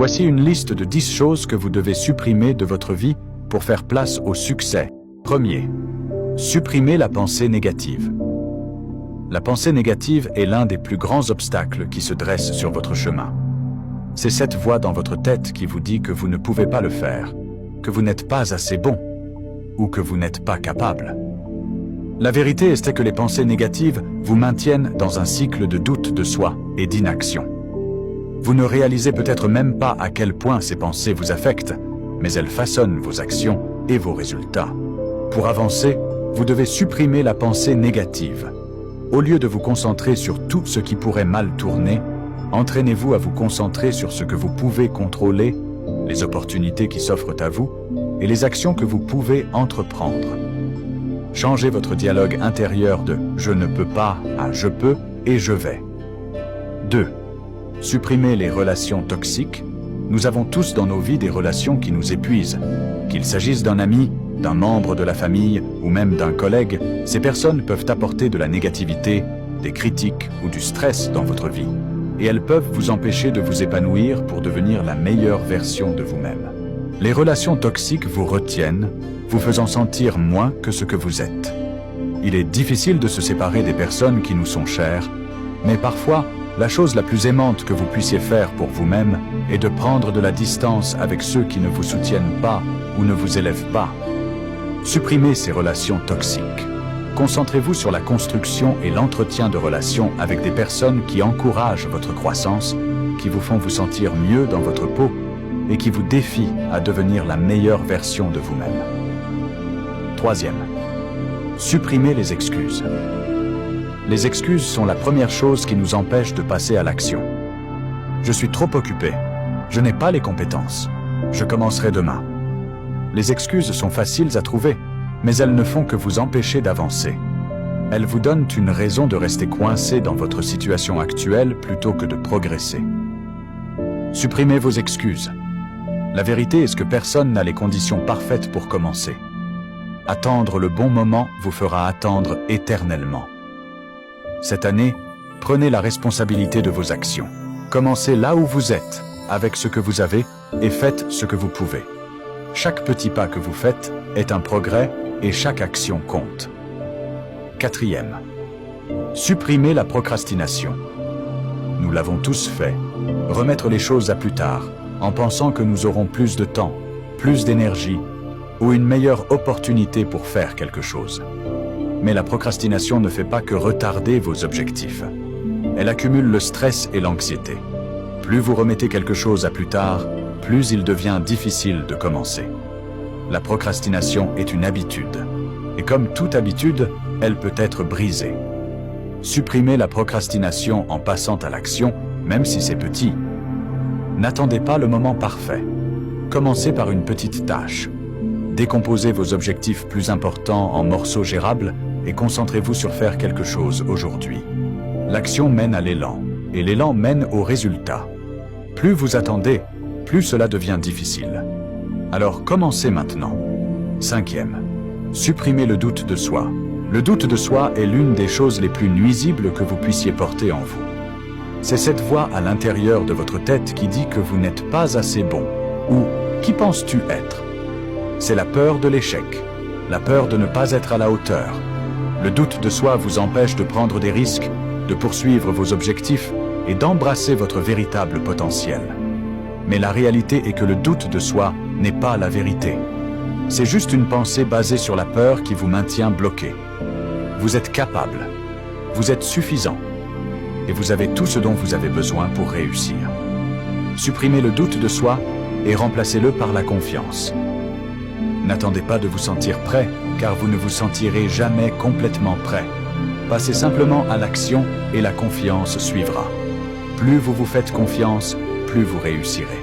Voici une liste de 10 choses que vous devez supprimer de votre vie pour faire place au succès. Premier, supprimez la pensée négative. La pensée négative est l'un des plus grands obstacles qui se dressent sur votre chemin. C'est cette voix dans votre tête qui vous dit que vous ne pouvez pas le faire, que vous n'êtes pas assez bon, ou que vous n'êtes pas capable. La vérité est que les pensées négatives vous maintiennent dans un cycle de doute de soi et d'inaction. Vous ne réalisez peut-être même pas à quel point ces pensées vous affectent, mais elles façonnent vos actions et vos résultats. Pour avancer, vous devez supprimer la pensée négative. Au lieu de vous concentrer sur tout ce qui pourrait mal tourner, entraînez-vous à vous concentrer sur ce que vous pouvez contrôler, les opportunités qui s'offrent à vous et les actions que vous pouvez entreprendre. Changez votre dialogue intérieur de « je ne peux pas » à « je peux et je vais ». 2. Supprimez les relations toxiques. Nous avons tous dans nos vies des relations qui nous épuisent. Qu'il s'agisse d'un ami, d'un membre de la famille ou même d'un collègue, ces personnes peuvent apporter de la négativité, des critiques ou du stress dans votre vie. Et elles peuvent vous empêcher de vous épanouir pour devenir la meilleure version de vous-même. Les relations toxiques vous retiennent, vous faisant sentir moins que ce que vous êtes. Il est difficile de se séparer des personnes qui nous sont chères, mais parfois, la chose la plus aimante que vous puissiez faire pour vous-même est de prendre de la distance avec ceux qui ne vous soutiennent pas ou ne vous élèvent pas. Supprimez ces relations toxiques. Concentrez-vous sur la construction et l'entretien de relations avec des personnes qui encouragent votre croissance, qui vous font vous sentir mieux dans votre peau et qui vous défient à devenir la meilleure version de vous-même. Troisième, supprimez les excuses. Les excuses sont la première chose qui nous empêche de passer à l'action. Je suis trop occupé. Je n'ai pas les compétences. Je commencerai demain. Les excuses sont faciles à trouver, mais elles ne font que vous empêcher d'avancer. Elles vous donnent une raison de rester coincé dans votre situation actuelle plutôt que de progresser. Supprimez vos excuses. La vérité est que personne n'a les conditions parfaites pour commencer. Attendre le bon moment vous fera attendre éternellement. Cette année, prenez la responsabilité de vos actions. Commencez là où vous êtes, avec ce que vous avez, et faites ce que vous pouvez. Chaque petit pas que vous faites est un progrès et chaque action compte. Quatrième, supprimez la procrastination. Nous l'avons tous fait. Remettre les choses à plus tard, en pensant que nous aurons plus de temps, plus d'énergie, ou une meilleure opportunité pour faire quelque chose. Mais la procrastination ne fait pas que retarder vos objectifs. Elle accumule le stress et l'anxiété. Plus vous remettez quelque chose à plus tard, plus il devient difficile de commencer. La procrastination est une habitude. Et comme toute habitude, elle peut être brisée. Supprimez la procrastination en passant à l'action, même si c'est petit. N'attendez pas le moment parfait. Commencez par une petite tâche. Décomposez vos objectifs plus importants en morceaux gérables et concentrez-vous sur faire quelque chose aujourd'hui. L'action mène à l'élan, et l'élan mène au résultat. Plus vous attendez, plus cela devient difficile. Alors commencez maintenant. Cinquième, supprimez le doute de soi. Le doute de soi est l'une des choses les plus nuisibles que vous puissiez porter en vous. C'est cette voix à l'intérieur de votre tête qui dit que vous n'êtes pas assez bon, ou « qui penses-tu être ?» C'est la peur de l'échec, la peur de ne pas être à la hauteur. Le doute de soi vous empêche de prendre des risques, de poursuivre vos objectifs et d'embrasser votre véritable potentiel. Mais la réalité est que le doute de soi n'est pas la vérité. C'est juste une pensée basée sur la peur qui vous maintient bloqué. Vous êtes capable, vous êtes suffisant, et vous avez tout ce dont vous avez besoin pour réussir. Supprimez le doute de soi et remplacez-le par la confiance. N'attendez pas de vous sentir prêt, car vous ne vous sentirez jamais complètement prêt. Passez simplement à l'action et la confiance suivra. Plus vous vous faites confiance, plus vous réussirez.